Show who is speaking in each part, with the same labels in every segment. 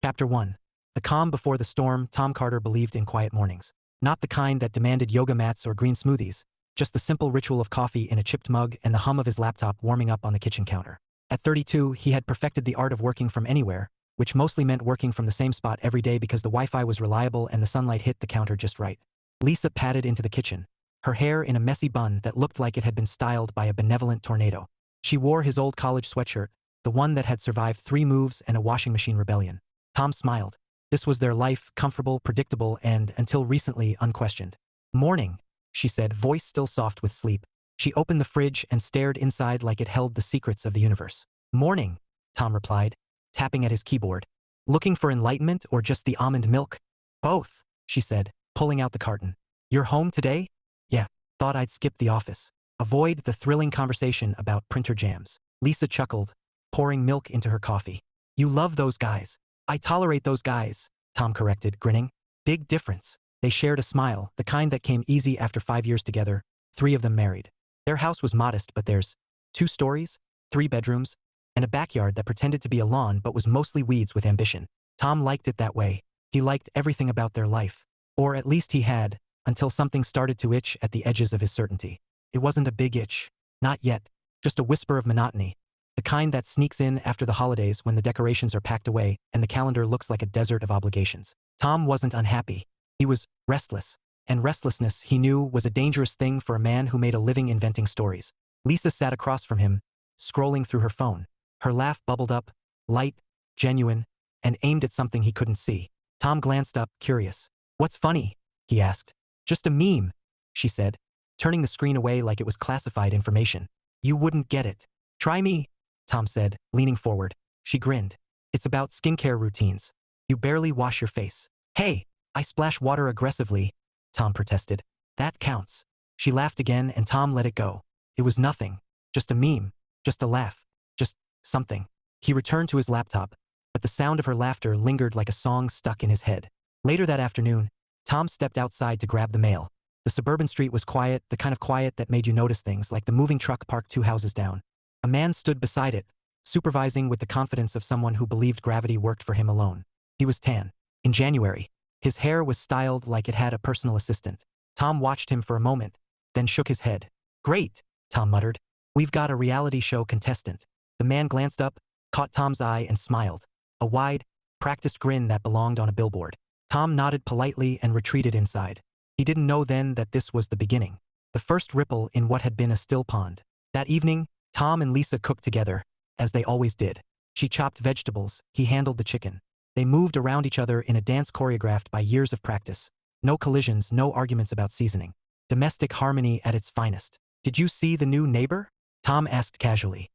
Speaker 1: Chapter 1. The calm before the storm. Tom Carter believed in quiet mornings. Not the kind that demanded yoga mats or green smoothies, just the simple ritual of coffee in a chipped mug and the hum of his laptop warming up on the kitchen counter. At 32, he had perfected the art of working from anywhere, which mostly meant working from the same spot every day because the Wi-Fi was reliable and the sunlight hit the counter just right. Lisa padded into the kitchen, her hair in a messy bun that looked like it had been styled by a benevolent tornado. She wore his old college sweatshirt, the one that had survived 3 moves and a washing machine rebellion. Tom smiled. This was their life, comfortable, predictable, and, until recently, unquestioned. "Morning," she said, voice still soft with sleep. She opened the fridge and stared inside like it held the secrets of the universe. "Morning," Tom replied, tapping at his keyboard. "Looking for enlightenment or just the almond milk?" "Both," she said, pulling out the carton. "You're home today?" "Yeah, thought I'd skip the office. Avoid the thrilling conversation about printer jams." Lisa chuckled, pouring milk into her coffee. "You love those guys." "I tolerate those guys," Tom corrected, grinning. "Big difference." They shared a smile, the kind that came easy after 5 years together, 3 of them married. Their house was modest, but theirs. 2 stories, 3 bedrooms, and a backyard that pretended to be a lawn but was mostly weeds with ambition. Tom liked it that way. He liked everything about their life. Or at least he had, until something started to itch at the edges of his certainty. It wasn't a big itch. Not yet. Just a whisper of monotony. The kind that sneaks in after the holidays when the decorations are packed away and the calendar looks like a desert of obligations. Tom wasn't unhappy. He was restless. And restlessness, he knew, was a dangerous thing for a man who made a living inventing stories. Lisa sat across from him, scrolling through her phone. Her laugh bubbled up, light, genuine, and aimed at something he couldn't see. Tom glanced up, curious. "What's funny?" he asked. "Just a meme," she said, turning the screen away like it was classified information. "You wouldn't get it." "Try me," Tom said, leaning forward. She grinned. "It's about skincare routines. You barely wash your face." "Hey, I splash water aggressively," Tom protested. "That counts." She laughed again and Tom let it go. It was nothing. Just a meme. Just a laugh. Just something. He returned to his laptop, but the sound of her laughter lingered like a song stuck in his head. Later that afternoon, Tom stepped outside to grab the mail. The suburban street was quiet, the kind of quiet that made you notice things, like the moving truck parked 2 houses down. A man stood beside it, supervising with the confidence of someone who believed gravity worked for him alone. He was tan. In January. His hair was styled like it had a personal assistant. Tom watched him for a moment, then shook his head. "Great," Tom muttered. "We've got a reality show contestant." The man glanced up, caught Tom's eye and smiled. A wide, practiced grin that belonged on a billboard. Tom nodded politely and retreated inside. He didn't know then that this was the beginning. The first ripple in what had been a still pond. That evening, Tom and Lisa cooked together, as they always did. She chopped vegetables, he handled the chicken. They moved around each other in a dance choreographed by years of practice. No collisions, no arguments about seasoning. Domestic harmony at its finest. "Did you see the new neighbor?" Tom asked casually.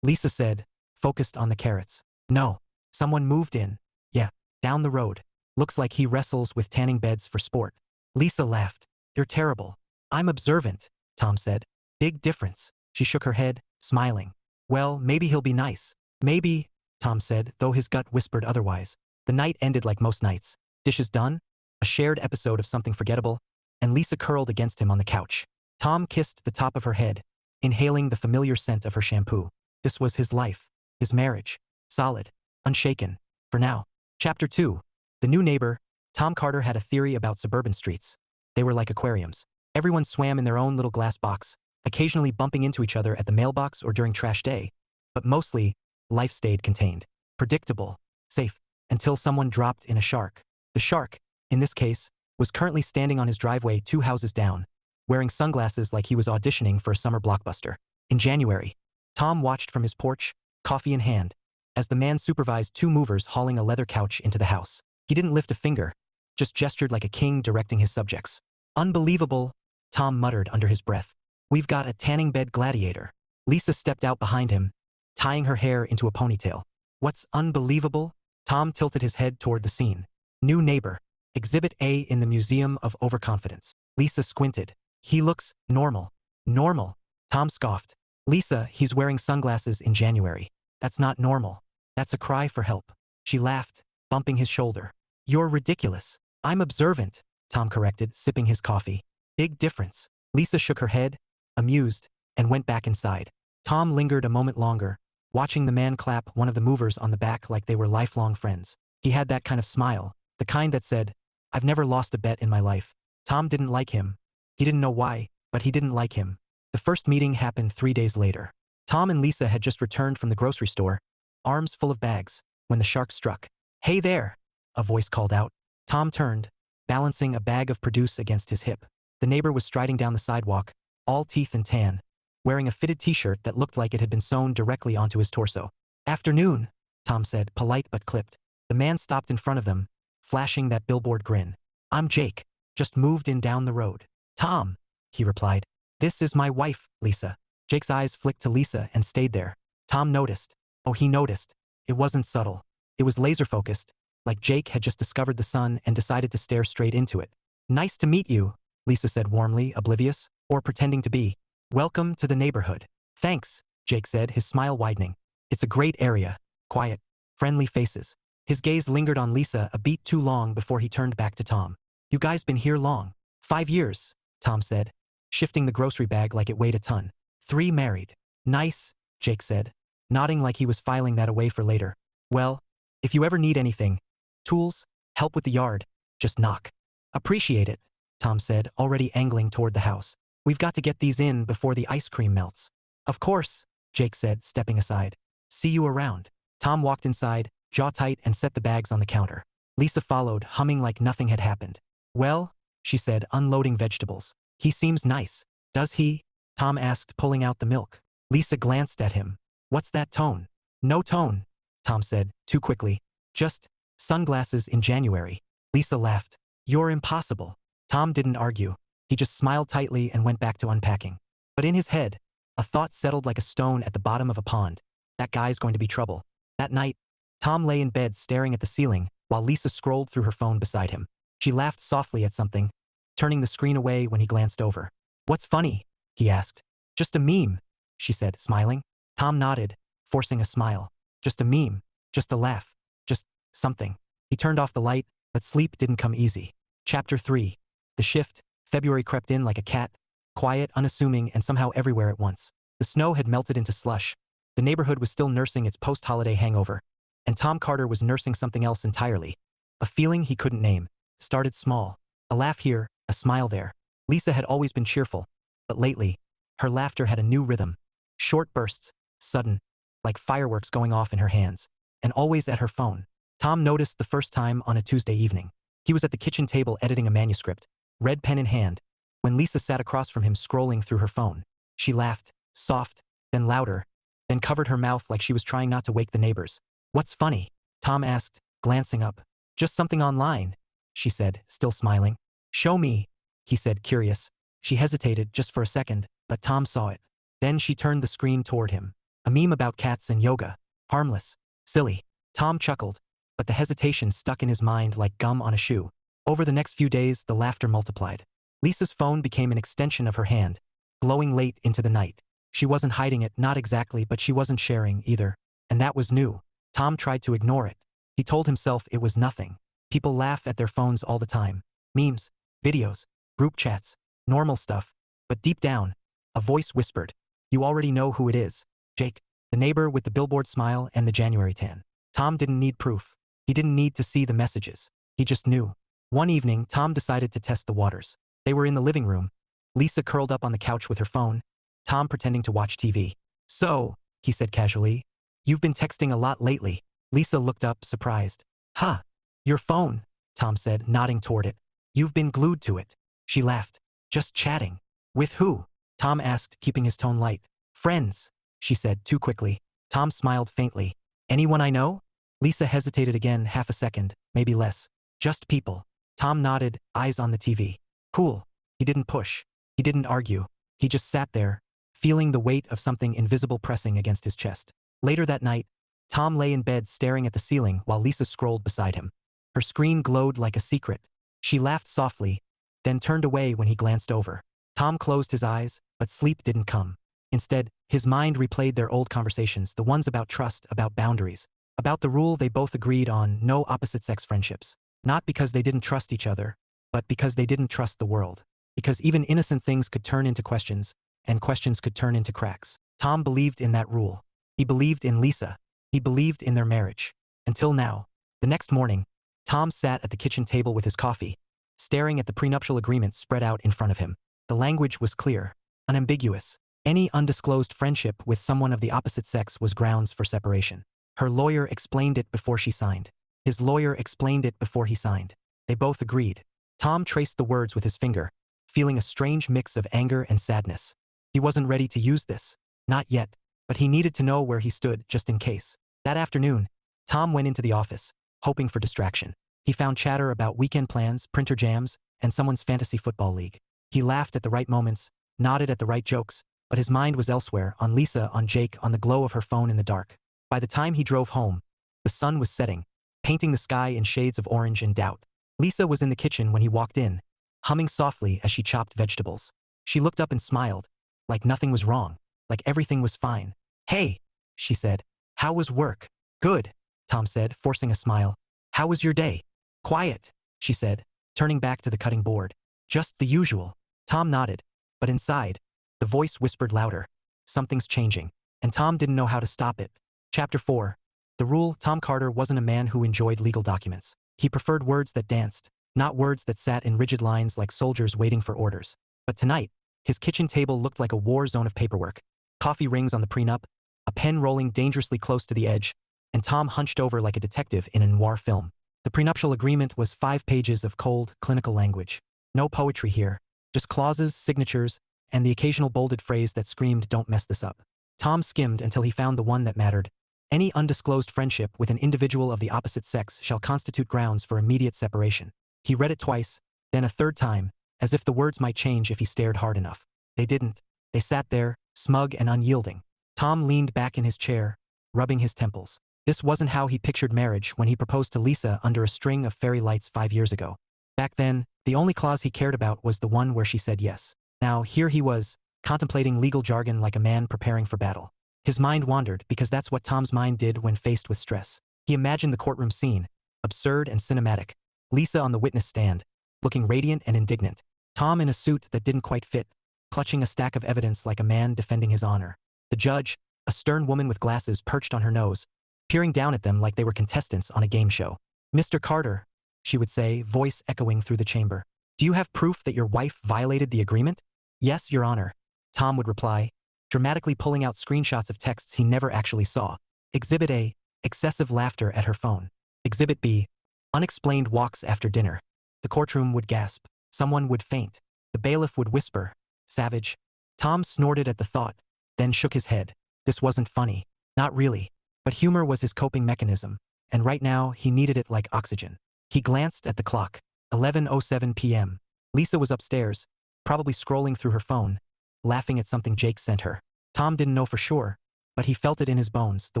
Speaker 1: Lisa said, focused on the carrots. "No. Someone moved in. Yeah, down the road. Looks like he wrestles with tanning beds for sport." Lisa laughed. "You're terrible." "I'm observant," Tom said. "Big difference." She shook her head, smiling. "Well, maybe he'll be nice." "Maybe," Tom said, though his gut whispered otherwise. The night ended like most nights. Dishes done, a shared episode of something forgettable, and Lisa curled against him on the couch. Tom kissed the top of her head, inhaling the familiar scent of her shampoo. This was his life, his marriage. Solid, unshaken, for now. Chapter 2. The new neighbor. Tom Carter had a theory about suburban streets. They were like aquariums. Everyone swam in their own little glass box, occasionally bumping into each other at the mailbox or during trash day. But mostly, life stayed contained. Predictable. Safe. Until someone dropped in a shark. The shark, in this case, was currently standing on his driveway 2 houses down, wearing sunglasses like he was auditioning for a summer blockbuster. In January, Tom watched from his porch, coffee in hand, as the man supervised 2 movers hauling a leather couch into the house. He didn't lift a finger, just gestured like a king directing his subjects. "Unbelievable," Tom muttered under his breath. "We've got a tanning bed gladiator." Lisa stepped out behind him, tying her hair into a ponytail. "What's unbelievable?" Tom tilted his head toward the scene. "New neighbor. Exhibit A in the Museum of Overconfidence." Lisa squinted. "He looks normal." "Normal?" Tom scoffed. "Lisa, he's wearing sunglasses in January. That's not normal. That's a cry for help." She laughed, bumping his shoulder. "You're ridiculous." "I'm observant," Tom corrected, sipping his coffee. "Big difference." Lisa shook her head, amused, and went back inside. Tom lingered a moment longer, watching the man clap one of the movers on the back like they were lifelong friends. He had that kind of smile, the kind that said, "I've never lost a bet in my life." Tom didn't like him. He didn't know why, but he didn't like him. The first meeting happened 3 days later. Tom and Lisa had just returned from the grocery store, arms full of bags, when the shark struck. "Hey there!" a voice called out. Tom turned, balancing a bag of produce against his hip. The neighbor was striding down the sidewalk, all teeth and tan, wearing a fitted t-shirt that looked like it had been sewn directly onto his torso. "Afternoon," Tom said, polite but clipped. The man stopped in front of them, flashing that billboard grin. "I'm Jake. Just moved in down the road." "Tom," he replied. "This is my wife, Lisa." Jake's eyes flicked to Lisa and stayed there. Tom noticed. Oh, he noticed. It wasn't subtle. It was laser-focused, like Jake had just discovered the sun and decided to stare straight into it. "Nice to meet you," Lisa said warmly, oblivious, or pretending to be. "Welcome to the neighborhood." "Thanks," Jake said, his smile widening. "It's a great area. Quiet. Friendly faces." His gaze lingered on Lisa a beat too long before he turned back to Tom. "You guys been here long?" "5 years," Tom said, shifting the grocery bag like it weighed a ton. "3 married." "Nice," Jake said, nodding like he was filing that away for later. "Well, if you ever need anything, tools, help with the yard, just knock." "Appreciate it," Tom said, already angling toward the house. "We've got to get these in before the ice cream melts." "Of course," Jake said, stepping aside. "See you around." Tom walked inside, jaw tight, and set the bags on the counter. Lisa followed, humming like nothing had happened. "Well," she said, unloading vegetables. "He seems nice." "Does he?" Tom asked, pulling out the milk. Lisa glanced at him. "What's that tone?" "No tone," Tom said, too quickly. "Just sunglasses in January." Lisa laughed. "You're impossible." Tom didn't argue. He just smiled tightly and went back to unpacking. But in his head, a thought settled like a stone at the bottom of a pond. That guy's going to be trouble. That night, Tom lay in bed staring at the ceiling while Lisa scrolled through her phone beside him. She laughed softly at something, turning the screen away when he glanced over. "What's funny?" he asked. "Just a meme," she said, smiling. Tom nodded, forcing a smile. "Just a meme. Just a laugh. Just something." He turned off the light, but sleep didn't come easy. Chapter 3. The shift. February crept in like a cat, quiet, unassuming, and somehow everywhere at once. The snow had melted into slush. The neighborhood was still nursing its post-holiday hangover, and Tom Carter was nursing something else entirely. A feeling he couldn't name. Started small. A laugh here, a smile there. Lisa had always been cheerful, but lately, her laughter had a new rhythm. Short bursts, sudden, like fireworks going off in her hands, and always at her phone. Tom noticed the first time on a Tuesday evening. He was at the kitchen table editing a manuscript, red pen in hand, when Lisa sat across from him scrolling through her phone. She laughed, soft, then louder, then covered her mouth like she was trying not to wake the neighbors. "What's funny?" Tom asked, glancing up. "Just something online," she said, still smiling. "Show me," he said, curious. She hesitated just for a second, but Tom saw it. Then she turned the screen toward him. A meme about cats and yoga. Harmless. Silly. Tom chuckled, but the hesitation stuck in his mind like gum on a shoe. Over the next few days, the laughter multiplied. Lisa's phone became an extension of her hand, glowing late into the night. She wasn't hiding it, not exactly, but she wasn't sharing either. And that was new. Tom tried to ignore it. He told himself it was nothing. People laugh at their phones all the time. Memes, videos, group chats, normal stuff. But deep down, a voice whispered, "You already know who it is. Jake." The neighbor with the billboard smile and the January tan. Tom didn't need proof. He didn't need to see the messages. He just knew. One evening, Tom decided to test the waters. They were in the living room. Lisa curled up on the couch with her phone, Tom pretending to watch TV. "So," he said casually, "you've been texting a lot lately." Lisa looked up, surprised. "Huh. Your phone," Tom said, nodding toward it. "You've been glued to it." She laughed. "Just chatting." "With who?" Tom asked, keeping his tone light. "Friends," she said, too quickly. Tom smiled faintly. "Anyone I know?" Lisa hesitated again, half a second, maybe less. "Just people." Tom nodded, eyes on the TV. "Cool." He didn't push. He didn't argue. He just sat there, feeling the weight of something invisible pressing against his chest. Later that night, Tom lay in bed staring at the ceiling while Lisa scrolled beside him. Her screen glowed like a secret. She laughed softly, then turned away when he glanced over. Tom closed his eyes, but sleep didn't come. Instead, his mind replayed their old conversations, the ones about trust, about boundaries, about the rule they both agreed on: no opposite-sex friendships. Not because they didn't trust each other, but because they didn't trust the world. Because even innocent things could turn into questions, and questions could turn into cracks. Tom believed in that rule. He believed in Lisa. He believed in their marriage. Until now. The next morning, Tom sat at the kitchen table with his coffee, staring at the prenuptial agreement spread out in front of him. The language was clear, unambiguous. Any undisclosed friendship with someone of the opposite sex was grounds for separation. Her lawyer explained it before she signed. His lawyer explained it before he signed. They both agreed. Tom traced the words with his finger, feeling a strange mix of anger and sadness. He wasn't ready to use this. Not yet, but he needed to know where he stood just in case. That afternoon, Tom went into the office, hoping for distraction. He found chatter about weekend plans, printer jams, and someone's fantasy football league. He laughed at the right moments, nodded at the right jokes, but his mind was elsewhere, on Lisa, on Jake, on the glow of her phone in the dark. By the time he drove home, the sun was setting, painting the sky in shades of orange and doubt. Lisa was in the kitchen when he walked in, humming softly as she chopped vegetables. She looked up and smiled, like nothing was wrong, like everything was fine. "Hey," she said. "How was work?" "Good," Tom said, forcing a smile. "How was your day?" "Quiet," she said, turning back to the cutting board. "Just the usual." Tom nodded, but inside, the voice whispered louder. Something's changing, and Tom didn't know how to stop it. Chapter 4. The rule. Tom Carter wasn't a man who enjoyed legal documents. He preferred words that danced, not words that sat in rigid lines like soldiers waiting for orders. But tonight, his kitchen table looked like a war zone of paperwork. Coffee rings on the prenup, a pen rolling dangerously close to the edge, and Tom hunched over like a detective in a noir film. The prenuptial agreement was 5 pages of cold, clinical language. No poetry here, just clauses, signatures, and the occasional bolded phrase that screamed, "Don't mess this up." Tom skimmed until he found the one that mattered. Any undisclosed friendship with an individual of the opposite sex shall constitute grounds for immediate separation. He read it twice, then a third time, as if the words might change if he stared hard enough. They didn't. They sat there, smug and unyielding. Tom leaned back in his chair, rubbing his temples. This wasn't how he pictured marriage when he proposed to Lisa under a string of fairy lights 5 years ago. Back then, the only clause he cared about was the one where she said yes. Now, here he was, contemplating legal jargon like a man preparing for battle. His mind wandered because that's what Tom's mind did when faced with stress. He imagined the courtroom scene, absurd and cinematic. Lisa on the witness stand, looking radiant and indignant. Tom in a suit that didn't quite fit, clutching a stack of evidence like a man defending his honor. The judge, a stern woman with glasses perched on her nose, peering down at them like they were contestants on a game show. "Mr. Carter," she would say, voice echoing through the chamber. "Do you have proof that your wife violated the agreement?" "Yes, Your Honor," Tom would reply, dramatically pulling out screenshots of texts he never actually saw. Exhibit A, excessive laughter at her phone. Exhibit B, unexplained walks after dinner. The courtroom would gasp. Someone would faint. The bailiff would whisper, "Savage." Tom snorted at the thought, then shook his head. This wasn't funny. Not really. But humor was his coping mechanism, and right now he needed it like oxygen. He glanced at the clock. 11:07 p.m. Lisa was upstairs, probably scrolling through her phone, laughing at something Jake sent her. Tom didn't know for sure, but he felt it in his bones, the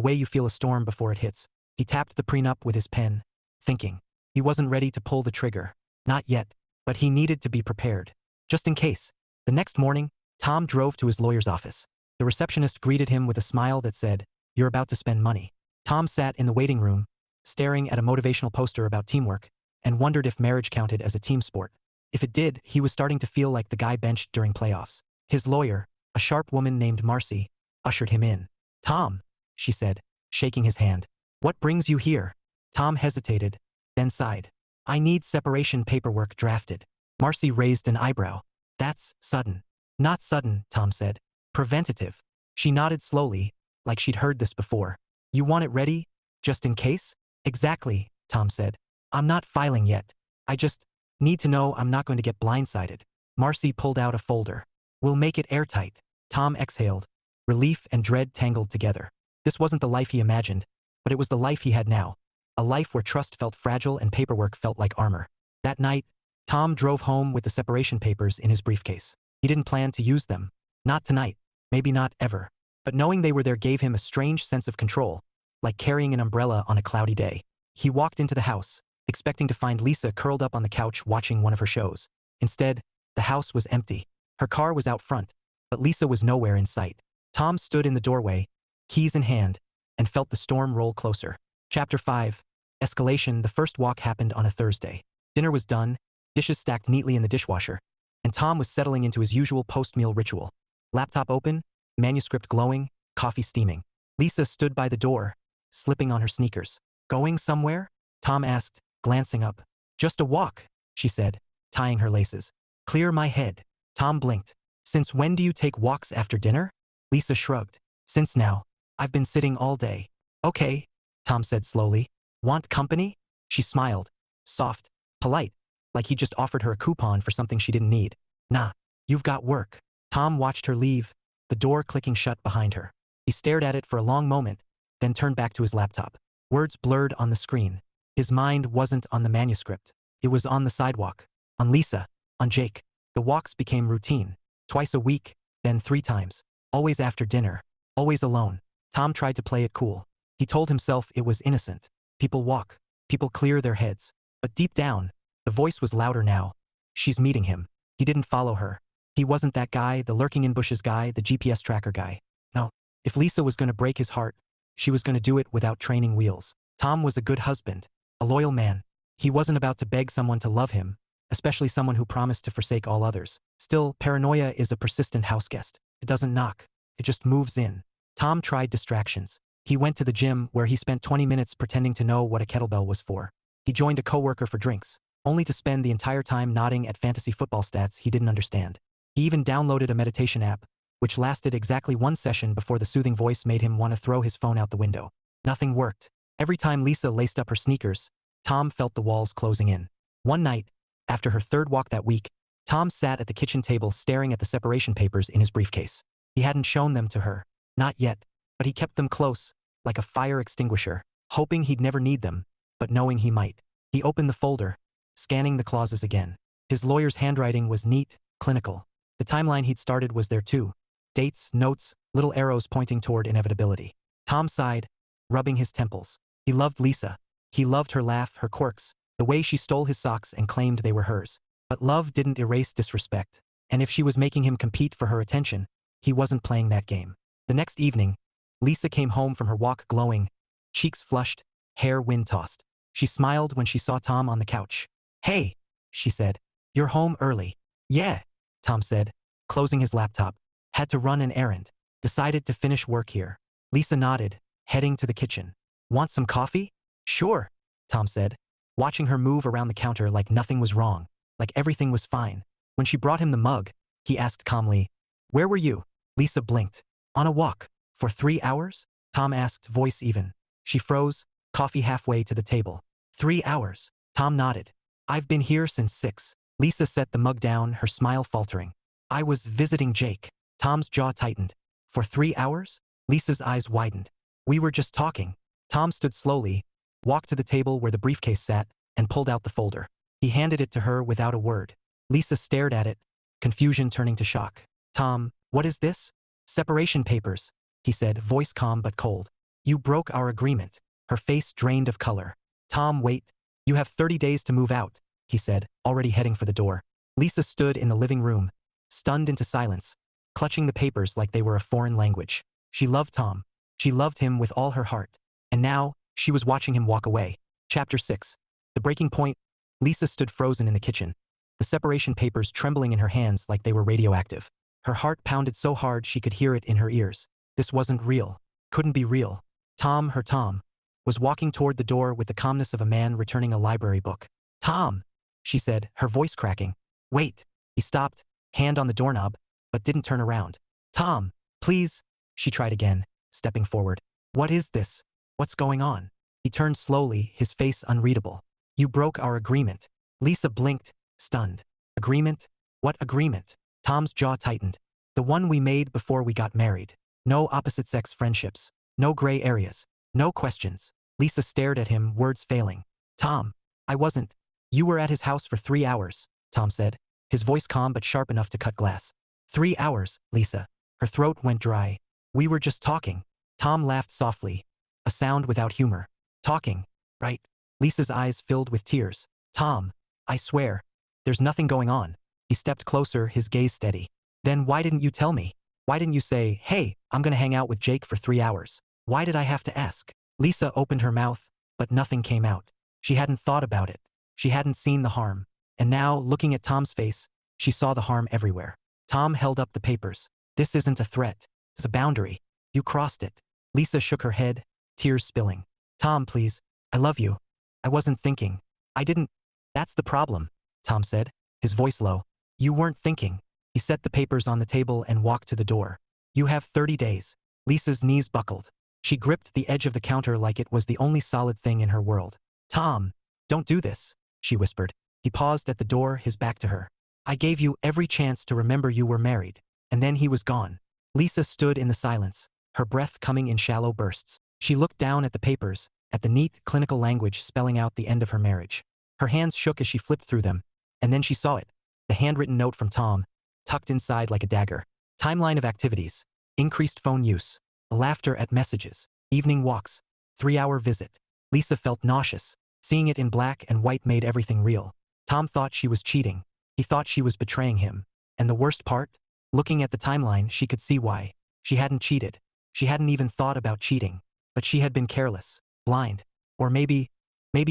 Speaker 1: way you feel a storm before it hits. He tapped the prenup with his pen, thinking. He wasn't ready to pull the trigger. Not yet, but he needed to be prepared. Just in case. The next morning, Tom drove to his lawyer's office. The receptionist greeted him with a smile that said, "You're about to spend money." Tom sat in the waiting room, staring at a motivational poster about teamwork, and wondered if marriage counted as a team sport. If it did, he was starting to feel like the guy benched during playoffs. His lawyer, a sharp woman named Marcy, ushered him in. "Tom," she said, shaking his hand. "What brings you here?" Tom hesitated, then sighed. "I need separation paperwork drafted." Marcy raised an eyebrow. "That's sudden." "Not sudden," Tom said. "Preventative." She nodded slowly, like she'd heard this before. "You want it ready? Just in case?" "Exactly," Tom said. "I'm not filing yet. I just need to know I'm not going to get blindsided." Marcy pulled out a folder. "We'll make it airtight." Tom exhaled. Relief and dread tangled together. This wasn't the life he imagined, but it was the life he had now. A life where trust felt fragile and paperwork felt like armor. That night, Tom drove home with the separation papers in his briefcase. He didn't plan to use them. Not tonight. Maybe not ever. But knowing they were there gave him a strange sense of control, like carrying an umbrella on a cloudy day. He walked into the house, expecting to find Lisa curled up on the couch watching one of her shows. Instead, the house was empty. Her car was out front, but Lisa was nowhere in sight. Tom stood in the doorway, keys in hand, and felt the storm roll closer. Chapter 5. Escalation. The first walk happened on a Thursday. Dinner was done, dishes stacked neatly in the dishwasher, and Tom was settling into his usual post-meal ritual. Laptop open, manuscript glowing, coffee steaming. Lisa stood by the door, slipping on her sneakers. "Going somewhere?" Tom asked, glancing up. Just a walk, she said, tying her laces. Clear my head. Tom blinked. Since when do you take walks after dinner? Lisa shrugged. Since now. I've been sitting all day. Okay, Tom said slowly. Want company? She smiled. Soft. Polite. Like he just offered her a coupon for something she didn't need. Nah. You've got work. Tom watched her leave, the door clicking shut behind her. He stared at it for a long moment, then turned back to his laptop. Words blurred on the screen. His mind wasn't on the manuscript. It was on the sidewalk. On Lisa. On Jake. The walks became routine. Twice a week, then 3 times. Always after dinner. Always alone. Tom tried to play it cool. He told himself it was innocent. People walk. People clear their heads. But deep down, the voice was louder now. She's meeting him. He didn't follow her. He wasn't that guy, the lurking in bushes guy, the GPS tracker guy. No. If Lisa was going to break his heart, she was going to do it without training wheels. Tom was a good husband. A loyal man. He wasn't about to beg someone to love him, especially someone who promised to forsake all others. Still, paranoia is a persistent houseguest. It doesn't knock. It just moves in. Tom tried distractions. He went to the gym where he spent 20 minutes pretending to know what a kettlebell was for. He joined a coworker for drinks, only to spend the entire time nodding at fantasy football stats he didn't understand. He even downloaded a meditation app, which lasted exactly 1 session before the soothing voice made him want to throw his phone out the window. Nothing worked. Every time Lisa laced up her sneakers, Tom felt the walls closing in. One night, after her 3rd walk that week, Tom sat at the kitchen table staring at the separation papers in his briefcase. He hadn't shown them to her. Not yet, but he kept them close, like a fire extinguisher, hoping he'd never need them, but knowing he might. He opened the folder, scanning the clauses again. His lawyer's handwriting was neat, clinical. The timeline he'd started was there too. Dates, notes, little arrows pointing toward inevitability. Tom sighed, rubbing his temples. He loved Lisa. He loved her laugh, her quirks, the way she stole his socks and claimed they were hers. But love didn't erase disrespect. And if she was making him compete for her attention, he wasn't playing that game. The next evening, Lisa came home from her walk glowing, cheeks flushed, hair wind-tossed. She smiled when she saw Tom on the couch. Hey, she said. You're home early. Yeah, Tom said, closing his laptop. Had to run an errand. Decided to finish work here. Lisa nodded, heading to the kitchen. Want some coffee? Sure, Tom said, watching her move around the counter like nothing was wrong, like everything was fine. When she brought him the mug, he asked calmly, Where were you? Lisa blinked. On a walk. For 3 hours? Tom asked, voice even. She froze, coffee halfway to the table. 3 hours. Tom nodded. I've been here since 6. Lisa set the mug down, her smile faltering. I was visiting Jake. Tom's jaw tightened. For 3 hours? Lisa's eyes widened. We were just talking. Tom stood slowly, walked to the table where the briefcase sat, and pulled out the folder. He handed it to her without a word. Lisa stared at it, confusion turning to shock. Tom, what is this? Separation papers, he said, voice calm but cold. You broke our agreement. Her face drained of color. Tom, wait. You have 30 days to move out, he said, already heading for the door. Lisa stood in the living room, stunned into silence, clutching the papers like they were a foreign language. She loved Tom. She loved him with all her heart. And now, she was watching him walk away. Chapter 6. The breaking point. Lisa stood frozen in the kitchen, the separation papers trembling in her hands like they were radioactive. Her heart pounded so hard she could hear it in her ears. This wasn't real. Couldn't be real. Tom, her Tom, was walking toward the door with the calmness of a man returning a library book. Tom, she said, her voice cracking. Wait. He stopped, hand on the doorknob, but didn't turn around. Tom, please, she tried again, stepping forward. What is this? What's going on? He turned slowly, his face unreadable. You broke our agreement. Lisa blinked, stunned. Agreement? What agreement? Tom's jaw tightened. The one we made before we got married. No opposite-sex friendships. No gray areas. No questions. Lisa stared at him, words failing. Tom, I wasn't. You were at his house for 3 hours, Tom said, his voice calm but sharp enough to cut glass. 3 hours, Lisa. Her throat went dry. We were just talking. Tom laughed softly, a sound without humor. Talking, right? Lisa's eyes filled with tears. Tom, I swear, there's nothing going on. He stepped closer, his gaze steady. Then why didn't you tell me? Why didn't you say, hey, I'm gonna hang out with Jake for 3 hours? Why did I have to ask? Lisa opened her mouth, but nothing came out. She hadn't thought about it. She hadn't seen the harm. And now, looking at Tom's face, she saw the harm everywhere. Tom held up the papers. This isn't a threat. It's a boundary. You crossed it. Lisa shook her head, tears spilling. Tom, please. I love you. I wasn't thinking. I didn't. That's the problem, Tom said, his voice low. You weren't thinking. He set the papers on the table and walked to the door. You have 30 days. Lisa's knees buckled. She gripped the edge of the counter like it was the only solid thing in her world. Tom, don't do this, she whispered. He paused at the door, his back to her. I gave you every chance to remember you were married. And then he was gone. Lisa stood in the silence, her breath coming in shallow bursts. She looked down at the papers, at the neat, clinical language spelling out the end of her marriage. Her hands shook as she flipped through them. And then she saw it. The handwritten note from Tom, tucked inside like a dagger. Timeline of activities. Increased phone use. Laughter at messages. Evening walks. 3-hour visit. Lisa felt nauseous. Seeing it in black and white made everything real. Tom thought she was cheating. He thought she was betraying him. And the worst part? Looking at the timeline, she could see why. She hadn't cheated. She hadn't even thought about cheating. But she had been careless, blind. Or maybe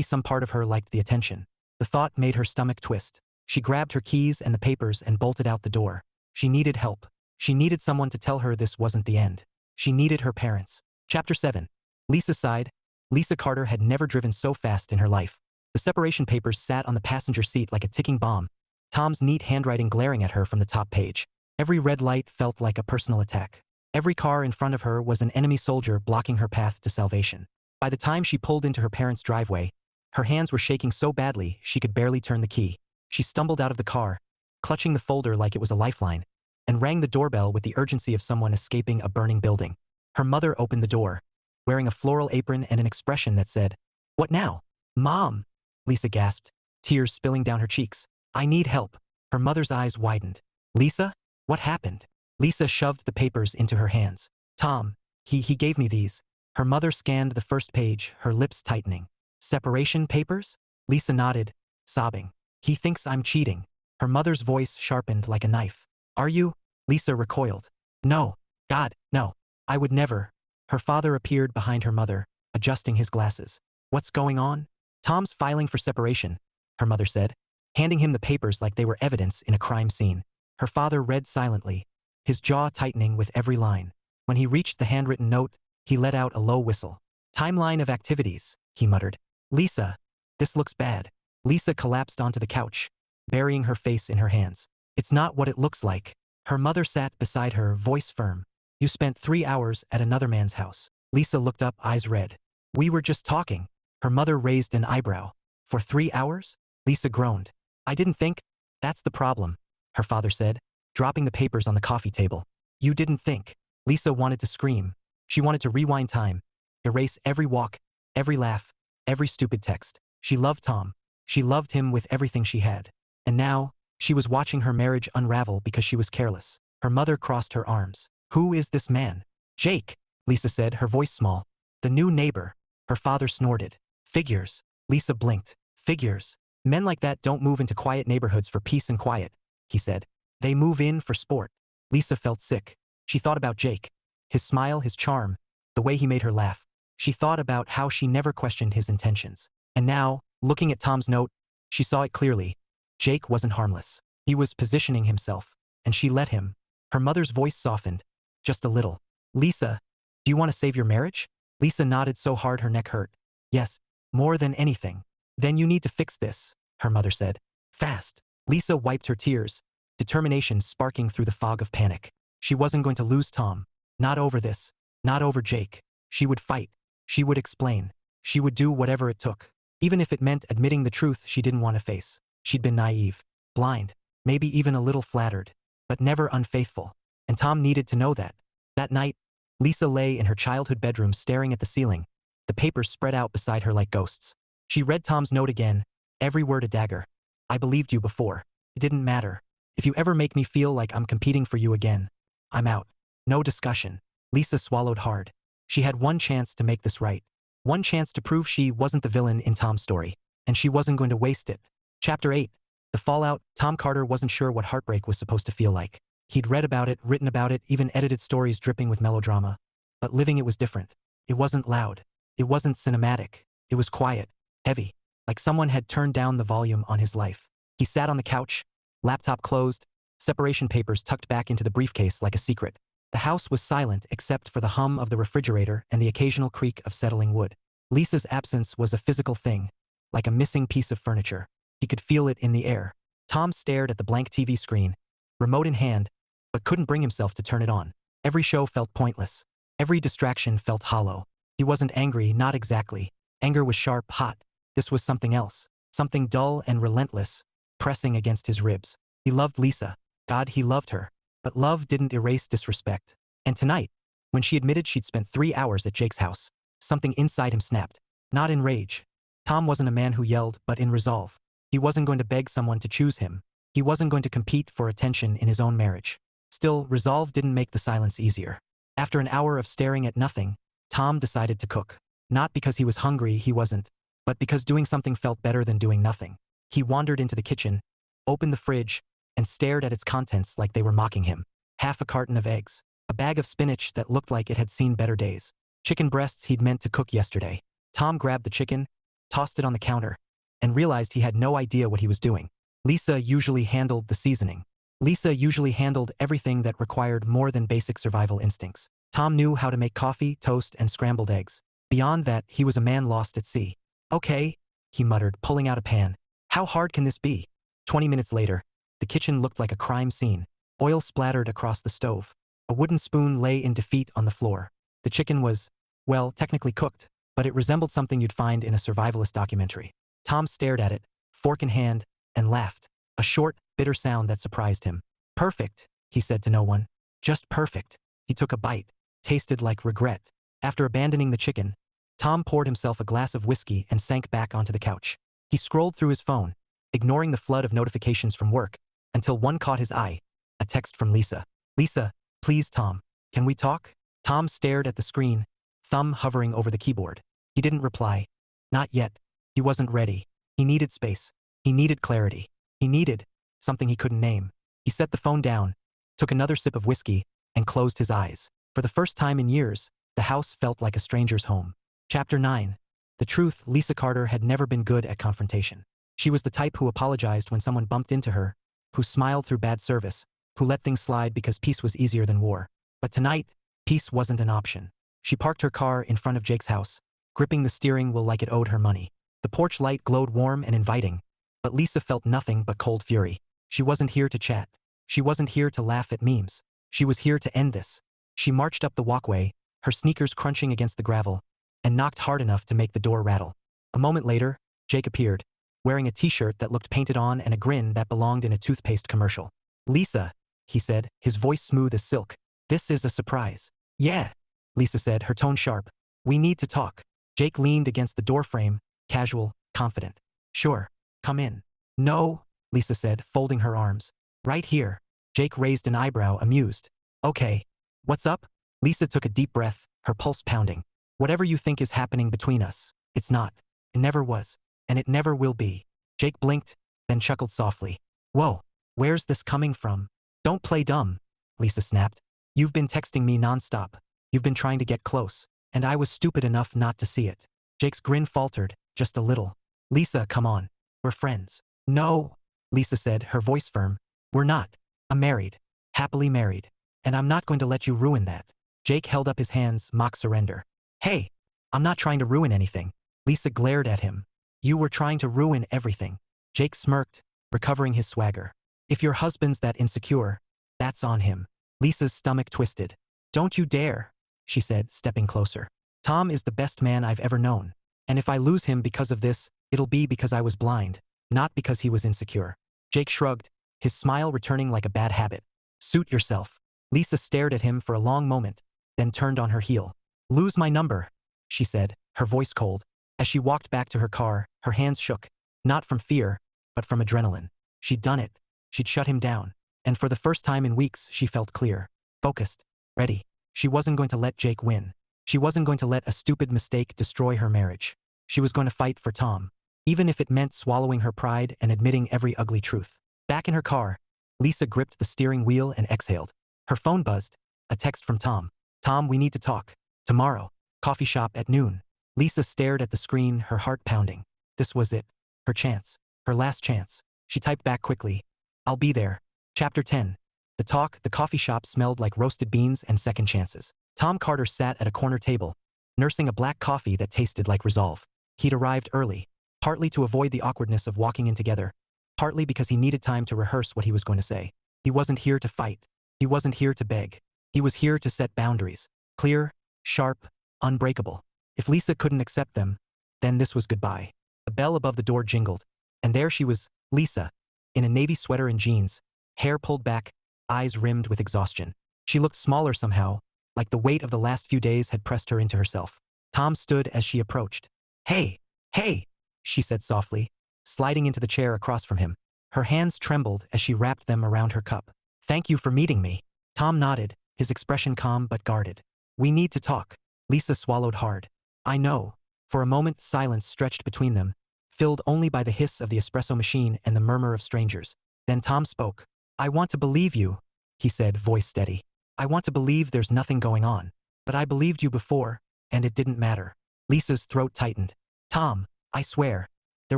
Speaker 1: some part of her liked the attention. The thought made her stomach twist. She grabbed her keys and the papers and bolted out the door. She needed help. She needed someone to tell her this wasn't the end. She needed her parents. Chapter 7. Lisa sighed. Lisa Carter had never driven so fast in her life. The separation papers sat on the passenger seat like a ticking bomb, Tom's neat handwriting glaring at her from the top page. Every red light felt like a personal attack. Every car in front of her was an enemy soldier blocking her path to salvation. By the time she pulled into her parents' driveway, her hands were shaking so badly she could barely turn the key. She stumbled out of the car, clutching the folder like it was a lifeline, and rang the doorbell with the urgency of someone escaping a burning building. Her mother opened the door, wearing a floral apron and an expression that said, "What now? Mom?" Lisa gasped, tears spilling down her cheeks. "I need help." Her mother's eyes widened. "Lisa? What happened?" Lisa shoved the papers into her hands. "Tom, he gave me these." Her mother scanned the first page, her lips tightening. "Separation papers?" Lisa nodded, sobbing. "He thinks I'm cheating." Her mother's voice sharpened like a knife. "Are you?" Lisa recoiled. "No. God, no. I would never." Her father appeared behind her mother, adjusting his glasses. "What's going on?" "Tom's filing for separation," her mother said, handing him the papers like they were evidence in a crime scene. Her father read silently, his jaw tightening with every line. When he reached the handwritten note, he let out a low whistle. "Timeline of activities," he muttered. "Lisa, this looks bad." Lisa collapsed onto the couch, burying her face in her hands. "It's not what it looks like." Her mother sat beside her, voice firm. "You spent 3 hours at another man's house." Lisa looked up, eyes red. "We were just talking." Her mother raised an eyebrow. "For 3 hours?" Lisa groaned. "I didn't think." "That's the problem," her father said, dropping the papers on the coffee table. "You didn't think." Lisa wanted to scream. She wanted to rewind time, erase every walk, every laugh, every stupid text. She loved Tom. She loved him with everything she had. And now, she was watching her marriage unravel because she was careless. Her mother crossed her arms. "Who is this man?" "Jake," Lisa said, her voice small. "The new neighbor." Her father snorted. "Figures." Lisa blinked. "Figures. Men like that don't move into quiet neighborhoods for peace and quiet," he said. "They move in for sport." Lisa felt sick. She thought about Jake. His smile, his charm, the way he made her laugh. She thought about how she never questioned his intentions. And now, looking at Tom's note, she saw it clearly. Jake wasn't harmless. He was positioning himself, and she let him. Her mother's voice softened, just a little. "Lisa, do you want to save your marriage?" Lisa nodded so hard her neck hurt. "Yes, more than anything." "Then you need to fix this," her mother said. "Fast." Lisa wiped her tears, determination sparking through the fog of panic. She wasn't going to lose Tom. Not over this. Not over Jake. She would fight. She would explain. She would do whatever it took. Even if it meant admitting the truth she didn't want to face. She'd been naive, blind, maybe even a little flattered, but never unfaithful. And Tom needed to know that. That night, Lisa lay in her childhood bedroom staring at the ceiling, the papers spread out beside her like ghosts. She read Tom's note again, every word a dagger. "I believed you before. It didn't matter. If you ever make me feel like I'm competing for you again, I'm out." No discussion. Lisa swallowed hard. She had one chance to make this right. One chance to prove she wasn't the villain in Tom's story. And she wasn't going to waste it. Chapter 8. The fallout. Tom Carter wasn't sure what heartbreak was supposed to feel like. He'd read about it, written about it, even edited stories dripping with melodrama. But living it was different. It wasn't loud. It wasn't cinematic. It was quiet, heavy, like someone had turned down the volume on his life. He sat on the couch, laptop closed, separation papers tucked back into the briefcase like a secret. The house was silent except for the hum of the refrigerator and the occasional creak of settling wood. Lisa's absence was a physical thing. like a missing piece of furniture. He could feel it in the air. Tom stared at the blank TV screen, remote in hand, but couldn't bring himself to turn it on. Every show felt pointless. Every distraction felt hollow. He wasn't angry, not exactly. Anger was sharp, hot. This was something else. Something dull and relentless, pressing against his ribs. He loved Lisa. God, he loved her. But love didn't erase disrespect. And tonight, when she admitted she'd spent 3 hours at Jake's house, something inside him snapped. Not in rage. Tom wasn't a man who yelled, but in resolve. He wasn't going to beg someone to choose him. He wasn't going to compete for attention in his own marriage. Still, resolve didn't make the silence easier. After an hour of staring at nothing, Tom decided to cook. Not because he was hungry, he wasn't, but because doing something felt better than doing nothing. He wandered into the kitchen, opened the fridge, and stared at its contents like they were mocking him. Half a carton of eggs, a bag of spinach that looked like it had seen better days, chicken breasts he'd meant to cook yesterday. Tom grabbed the chicken, tossed it on the counter, and realized he had no idea what he was doing. Lisa usually handled the seasoning. Lisa usually handled everything that required more than basic survival instincts. Tom knew how to make coffee, toast, and scrambled eggs. Beyond that, he was a man lost at sea. Okay, he muttered, pulling out a pan. How hard can this be? 20 minutes later, the kitchen looked like a crime scene. Oil splattered across the stove. A wooden spoon lay in defeat on the floor. The chicken was, well, technically cooked, but it resembled something you'd find in a survivalist documentary. Tom stared at it, fork in hand, and laughed. A short, bitter sound that surprised him. Perfect, he said to no one. Just perfect. He took a bite. Tasted like regret. After abandoning the chicken, Tom poured himself a glass of whiskey and sank back onto the couch. He scrolled through his phone, ignoring the flood of notifications from work, until one caught his eye. A text from Lisa. Lisa, please Tom, can we talk? Tom stared at the screen, thumb hovering over the keyboard. He didn't reply. Not yet. He wasn't ready. He needed space. He needed clarity. He needed something he couldn't name. He set the phone down, took another sip of whiskey, and closed his eyes. For the first time in years, the house felt like a stranger's home. Chapter 9. The truth, Lisa Carter had never been good at confrontation. She was the type who apologized when someone bumped into her, who smiled through bad service, who let things slide because peace was easier than war. But tonight, peace wasn't an option. She parked her car in front of Jake's house, gripping the steering wheel like it owed her money. The porch light glowed warm and inviting, but Lisa felt nothing but cold fury. She wasn't here to chat. She wasn't here to laugh at memes. She was here to end this. She marched up the walkway, her sneakers crunching against the gravel, and knocked hard enough to make the door rattle. A moment later, Jake appeared, wearing a t-shirt that looked painted on and a grin that belonged in a toothpaste commercial. Lisa, he said, his voice smooth as silk. This is a surprise. Yeah, Lisa said, her tone sharp. We need to talk. Jake leaned against the doorframe, casual, confident. Sure, come in. No, Lisa said, folding her arms. Right here. Jake raised an eyebrow, amused. Okay. What's up? Lisa took a deep breath, her pulse pounding. Whatever you think is happening between us, it's not. It never was. And it never will be. Jake blinked, then chuckled softly. Whoa, where's this coming from? Don't play dumb, Lisa snapped. You've been texting me nonstop. You've been trying to get close, and I was stupid enough not to see it. Jake's grin faltered, just a little. Lisa, come on. We're friends. No, Lisa said, her voice firm. We're not. I'm married. Happily married. And I'm not going to let you ruin that. Jake held up his hands, mock surrender. Hey, I'm not trying to ruin anything. Lisa glared at him. You were trying to ruin everything. Jake smirked, recovering his swagger. If your husband's that insecure, that's on him. Lisa's stomach twisted. Don't you dare, she said, stepping closer. Tom is the best man I've ever known. And if I lose him because of this, it'll be because I was blind, not because he was insecure. Jake shrugged, his smile returning like a bad habit. Suit yourself. Lisa stared at him for a long moment, then turned on her heel. Lose my number, she said, her voice cold. As she walked back to her car, her hands shook, not from fear, but from adrenaline. She'd done it. She'd shut him down. And for the first time in weeks, she felt clear, focused, ready. She wasn't going to let Jake win. She wasn't going to let a stupid mistake destroy her marriage. She was going to fight for Tom, even if it meant swallowing her pride and admitting every ugly truth. Back in her car, Lisa gripped the steering wheel and exhaled. Her phone buzzed, a text from Tom. Tom, we need to talk. Tomorrow. Coffee shop at noon. Lisa stared at the screen, her heart pounding. This was it. Her chance. Her last chance. She typed back quickly. I'll be there. Chapter 10. The coffee shop smelled like roasted beans and second chances. Tom Carter sat at a corner table, nursing a black coffee that tasted like resolve. He'd arrived early. partly to avoid the awkwardness of walking in together, partly because he needed time to rehearse what he was going to say. He wasn't here to fight. He wasn't here to beg. He was here to set boundaries. Clear, sharp, unbreakable. If Lisa couldn't accept them, then this was goodbye. The bell above the door jingled, and there she was, Lisa, in a navy sweater and jeans, hair pulled back, eyes rimmed with exhaustion. She looked smaller somehow, like the weight of the last few days had pressed her into herself. Tom stood as she approached. Hey, hey, she said softly, sliding into the chair across from him. Her hands trembled as she wrapped them around her cup. Thank you for meeting me. Tom nodded, his expression calm but guarded. We need to talk. Lisa swallowed hard. I know. For a moment, silence stretched between them, filled only by the hiss of the espresso machine and the murmur of strangers. Then Tom spoke. I want to believe you, he said, voice steady. I want to believe there's nothing going on. But I believed you before, and it didn't matter. Lisa's throat tightened. Tom, I swear. There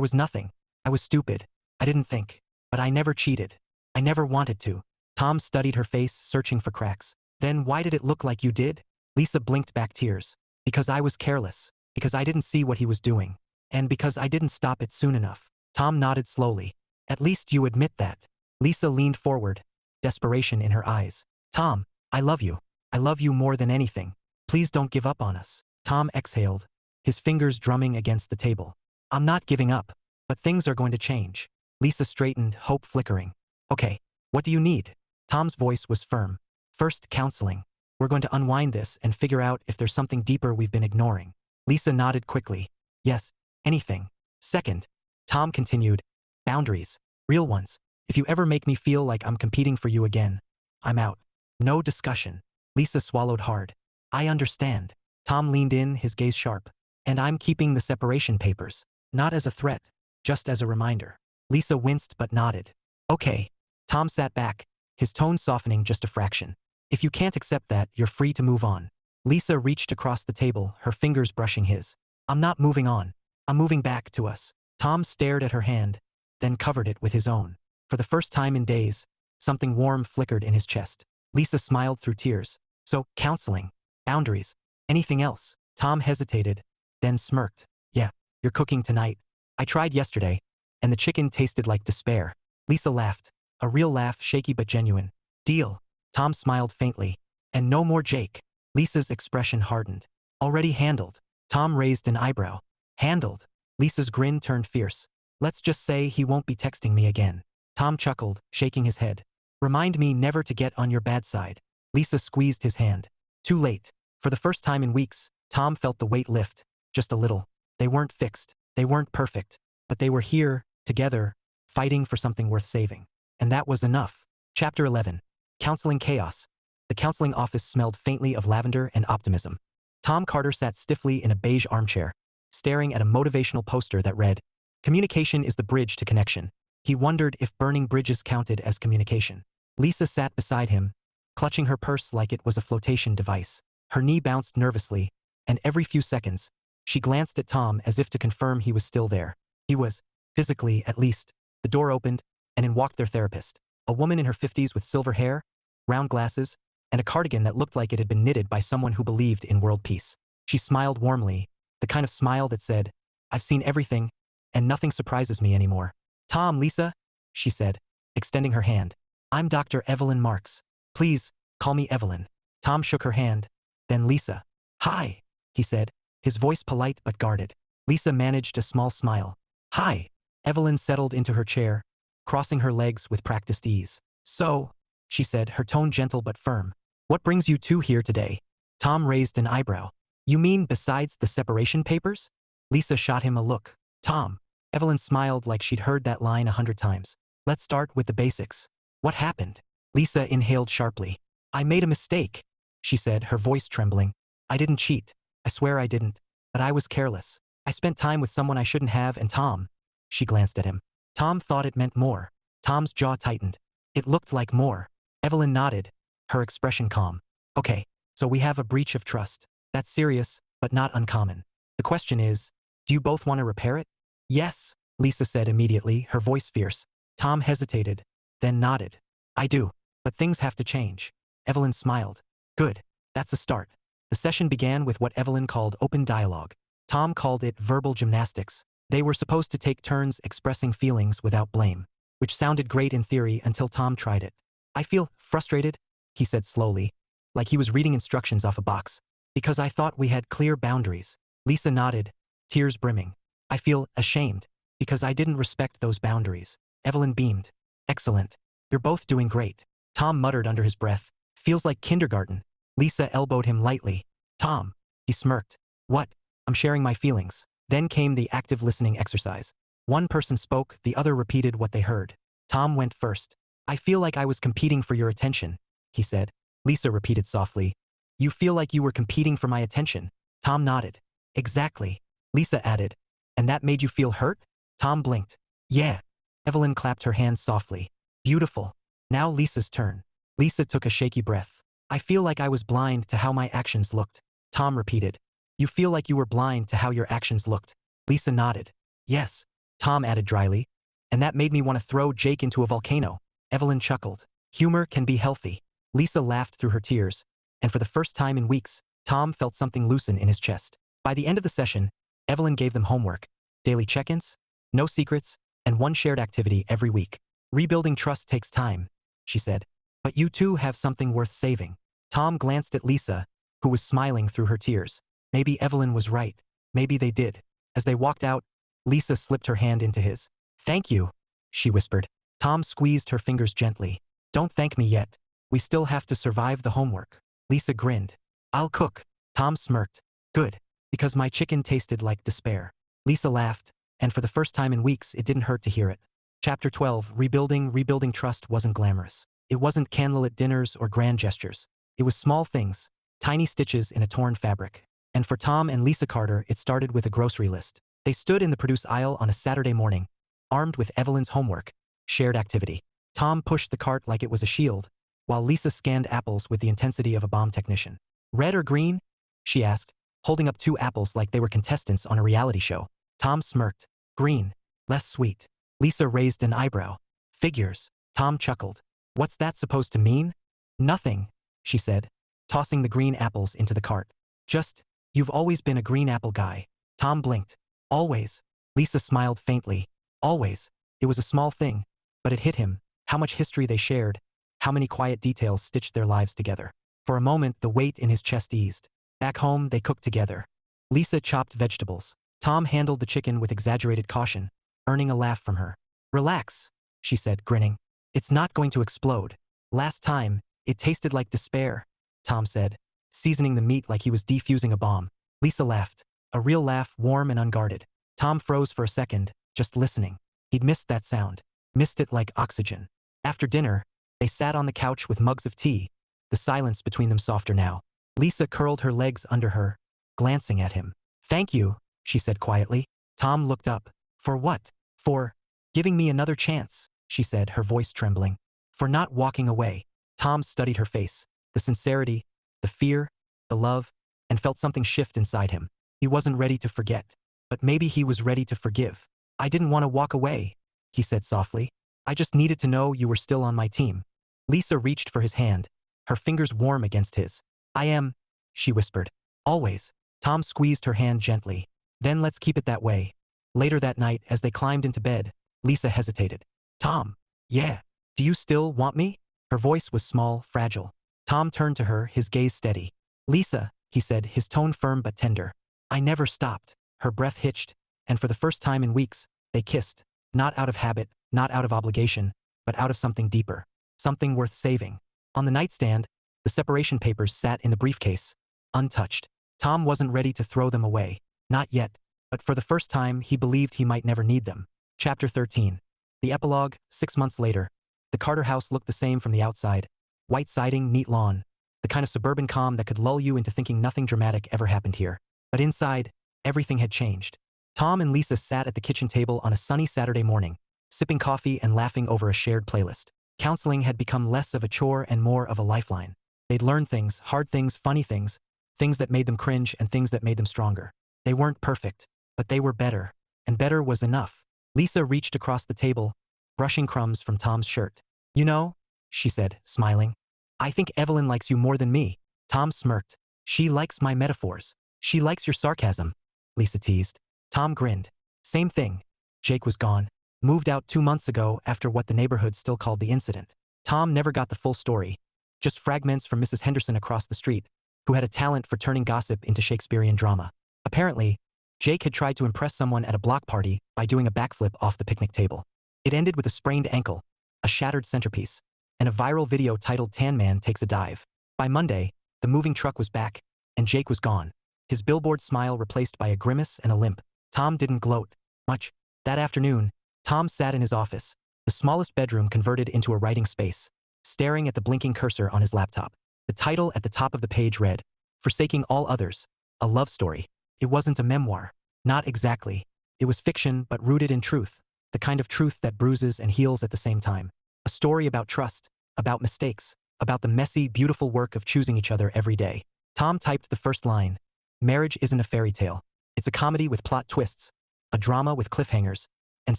Speaker 1: was nothing. I was stupid. I didn't think. But I never cheated. I never wanted to. Tom studied her face, searching for cracks. Then why did it look like you did? Lisa blinked back tears. Because I was careless. Because I didn't see what he was doing. And because I didn't stop it soon enough. Tom nodded slowly. At least you admit that. Lisa leaned forward, desperation in her eyes. Tom, I love you. I love you more than anything. Please don't give up on us. Tom exhaled, his fingers drumming against the table. I'm not giving up, but things are going to change. Lisa straightened, hope flickering. Okay, what do you need? Tom's voice was firm. First, counseling. We're going to unwind this and figure out if there's something deeper we've been ignoring. Lisa nodded quickly. Yes, anything. Second, Tom continued, boundaries. Real ones. If you ever make me feel like I'm competing for you again, I'm out. No discussion. Lisa swallowed hard. I understand. Tom leaned in, his gaze sharp. And I'm keeping the separation papers. Not as a threat, just as a reminder. Lisa winced but nodded. Okay. Tom sat back, his tone softening just a fraction. If you can't accept that, you're free to move on. Lisa reached across the table, her fingers brushing his. I'm not moving on. I'm moving back to us. Tom stared at her hand, then covered it with his own. For the first time in days, something warm flickered in his chest. Lisa smiled through tears. So, counseling, boundaries, anything else? Tom hesitated, then smirked. Yeah, you're cooking tonight. I tried yesterday, and the chicken tasted like despair. Lisa laughed, a real laugh, shaky but genuine. Deal. Tom smiled faintly. And no more Jake. Lisa's expression hardened. Already handled. Tom raised an eyebrow. Handled. Lisa's grin turned fierce. Let's just say he won't be texting me again. Tom chuckled, shaking his head. Remind me never to get on your bad side. Lisa squeezed his hand. Too late. For the first time in weeks, Tom felt the weight lift. Just a little. They weren't fixed. They weren't perfect. But they were here, together, fighting for something worth saving. And that was enough. Chapter 11. Counseling Chaos. The counseling office smelled faintly of lavender and optimism. Tom Carter sat stiffly in a beige armchair, staring at a motivational poster that read, Communication is the bridge to connection. He wondered if burning bridges counted as communication. Lisa sat beside him, clutching her purse like it was a flotation device. Her knee bounced nervously, and every few seconds, she glanced at Tom as if to confirm he was still there. He was, physically at least. The door opened, and in walked their therapist, a woman in her 50s with silver hair, round glasses, and a cardigan that looked like it had been knitted by someone who believed in world peace. She smiled warmly, the kind of smile that said, I've seen everything, and nothing surprises me anymore. Tom, Lisa, she said, extending her hand. I'm Dr. Evelyn Marks. Please, call me Evelyn. Tom shook her hand, then Lisa. Hi, he said, his voice polite but guarded. Lisa managed a small smile. Hi. Evelyn settled into her chair, crossing her legs with practiced ease. So, she said, her tone gentle but firm. What brings you two here today? Tom raised an eyebrow. You mean besides the separation papers? Lisa shot him a look. Tom. Evelyn smiled like she'd heard that line 100 times. Let's start with the basics. What happened? Lisa inhaled sharply. I made a mistake, she said, her voice trembling. I didn't cheat. I swear I didn't. But I was careless. I spent time with someone I shouldn't have, and Tom. She glanced at him. Tom thought it meant more. Tom's jaw tightened. It looked like more. Evelyn nodded, her expression calm. Okay, so we have a breach of trust. That's serious, but not uncommon. The question is, do you both want to repair it? Yes, Lisa said immediately, her voice fierce. Tom hesitated, then nodded. I do, but things have to change. Evelyn smiled. Good, that's a start. The session began with what Evelyn called open dialogue. Tom called it verbal gymnastics. They were supposed to take turns expressing feelings without blame, which sounded great in theory until Tom tried it. I feel frustrated, he said slowly, like he was reading instructions off a box, because I thought we had clear boundaries. Lisa nodded, tears brimming. I feel ashamed, because I didn't respect those boundaries. Evelyn beamed. Excellent. You're both doing great. Tom muttered under his breath. Feels like kindergarten. Lisa elbowed him lightly. Tom. He smirked. What? I'm sharing my feelings. Then came the active listening exercise. One person spoke, the other repeated what they heard. Tom went first. I feel like I was competing for your attention, he said. Lisa repeated softly. You feel like you were competing for my attention? Tom nodded. Exactly. Lisa added. And that made you feel hurt? Tom blinked. Yeah. Evelyn clapped her hands softly. Beautiful. Now Lisa's turn. Lisa took a shaky breath. I feel like I was blind to how my actions looked. Tom repeated. You feel like you were blind to how your actions looked. Lisa nodded. Yes. Tom added dryly. And that made me want to throw Jake into a volcano. Evelyn chuckled. Humor can be healthy. Lisa laughed through her tears. And for the first time in weeks, Tom felt something loosen in his chest. By the end of the session, Evelyn gave them homework, daily check-ins, no secrets, and one shared activity every week. Rebuilding trust takes time, she said. But you two have something worth saving. Tom glanced at Lisa, who was smiling through her tears. Maybe Evelyn was right. Maybe they did. As they walked out, Lisa slipped her hand into his. Thank you, she whispered. Tom squeezed her fingers gently. Don't thank me yet. We still have to survive the homework. Lisa grinned. I'll cook. Tom smirked. Good. Because my chicken tasted like despair. Lisa laughed, and for the first time in weeks it didn't hurt to hear it. Chapter 12. Rebuilding trust wasn't glamorous. It wasn't candlelit dinners or grand gestures. It was small things, tiny stitches in a torn fabric. And for Tom and Lisa Carter, it started with a grocery list. They stood in the produce aisle on a Saturday morning, armed with Evelyn's homework, shared activity. Tom pushed the cart like it was a shield, while Lisa scanned apples with the intensity of a bomb technician. Red or green? She asked, holding up two apples like they were contestants on a reality show. Tom smirked. Green. Less sweet. Lisa raised an eyebrow. Figures. Tom chuckled. What's that supposed to mean? Nothing, she said, tossing the green apples into the cart. Just, you've always been a green apple guy. Tom blinked. Always. Lisa smiled faintly. Always. It was a small thing, but it hit him. How much history they shared. How many quiet details stitched their lives together. For a moment, the weight in his chest eased. Back home, they cooked together. Lisa chopped vegetables. Tom handled the chicken with exaggerated caution, earning a laugh from her. Relax, she said, grinning. It's not going to explode. Last time, it tasted like despair, Tom said, seasoning the meat like he was defusing a bomb. Lisa laughed. A real laugh, warm and unguarded. Tom froze for a second, just listening. He'd missed that sound. Missed it like oxygen. After dinner, they sat on the couch with mugs of tea, the silence between them softer now. Lisa curled her legs under her, glancing at him. Thank you, she said quietly. Tom looked up. For what? For giving me another chance, she said, her voice trembling. For not walking away. Tom studied her face, the sincerity, the fear, the love, and felt something shift inside him. He wasn't ready to forget, but maybe he was ready to forgive. I didn't want to walk away, he said softly. I just needed to know you were still on my team. Lisa reached for his hand, her fingers warm against his. I am, she whispered. Always. Tom squeezed her hand gently. Then let's keep it that way. Later that night, as they climbed into bed, Lisa hesitated. Tom. Yeah. Do you still want me? Her voice was small, fragile. Tom turned to her, his gaze steady. Lisa, he said, his tone firm but tender. I never stopped. Her breath hitched, and for the first time in weeks, they kissed. Not out of habit, not out of obligation, but out of something deeper. Something worth saving. On the nightstand, the separation papers sat in the briefcase, untouched. Tom wasn't ready to throw them away. Not yet, but for the first time he believed he might never need them. Chapter 13. The epilogue, 6 months later. The Carter house looked the same from the outside. White siding, neat lawn. The kind of suburban calm that could lull you into thinking nothing dramatic ever happened here. But inside, everything had changed. Tom and Lisa sat at the kitchen table on a sunny Saturday morning, sipping coffee and laughing over a shared playlist. Counseling had become less of a chore and more of a lifeline. They'd learned things, hard things, funny things, things that made them cringe and things that made them stronger. They weren't perfect, but they were better, and better was enough. Lisa reached across the table, brushing crumbs from Tom's shirt. You know, she said, smiling, I think Evelyn likes you more than me. Tom smirked. She likes my metaphors. She likes your sarcasm, Lisa teased. Tom grinned. Same thing. Jake was gone. Moved out 2 months ago after what the neighborhood still called the incident. Tom never got the full story. Just fragments from Mrs. Henderson across the street, who had a talent for turning gossip into Shakespearean drama. Apparently, Jake had tried to impress someone at a block party by doing a backflip off the picnic table. It ended with a sprained ankle, a shattered centerpiece, and a viral video titled "Tan Man Takes a Dive." By Monday, the moving truck was back, and Jake was gone. His billboard smile replaced by a grimace and a limp. Tom didn't gloat much. That afternoon, Tom sat in his office, the smallest bedroom converted into a writing space, staring at the blinking cursor on his laptop. The title at the top of the page read, "Forsaking All Others, a Love Story." It wasn't a memoir. Not exactly. It was fiction, but rooted in truth. The kind of truth that bruises and heals at the same time. A story about trust, about mistakes, about the messy, beautiful work of choosing each other every day. Tom typed the first line. Marriage isn't a fairy tale. It's a comedy with plot twists, a drama with cliffhangers, and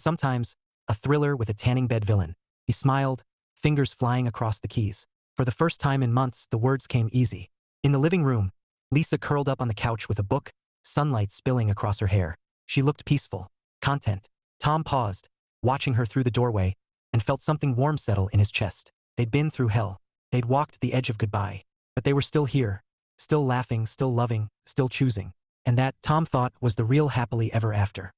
Speaker 1: sometimes a thriller with a tanning bed villain. He smiled, fingers flying across the keys. For the first time in months, the words came easy. In the living room, Lisa curled up on the couch with a book, sunlight spilling across her hair. She looked peaceful, content. Tom paused, watching her through the doorway, and felt something warm settle in his chest. They'd been through hell. They'd walked the edge of goodbye. But they were still here, still laughing, still loving, still choosing. And that, Tom thought, was the real happily ever after.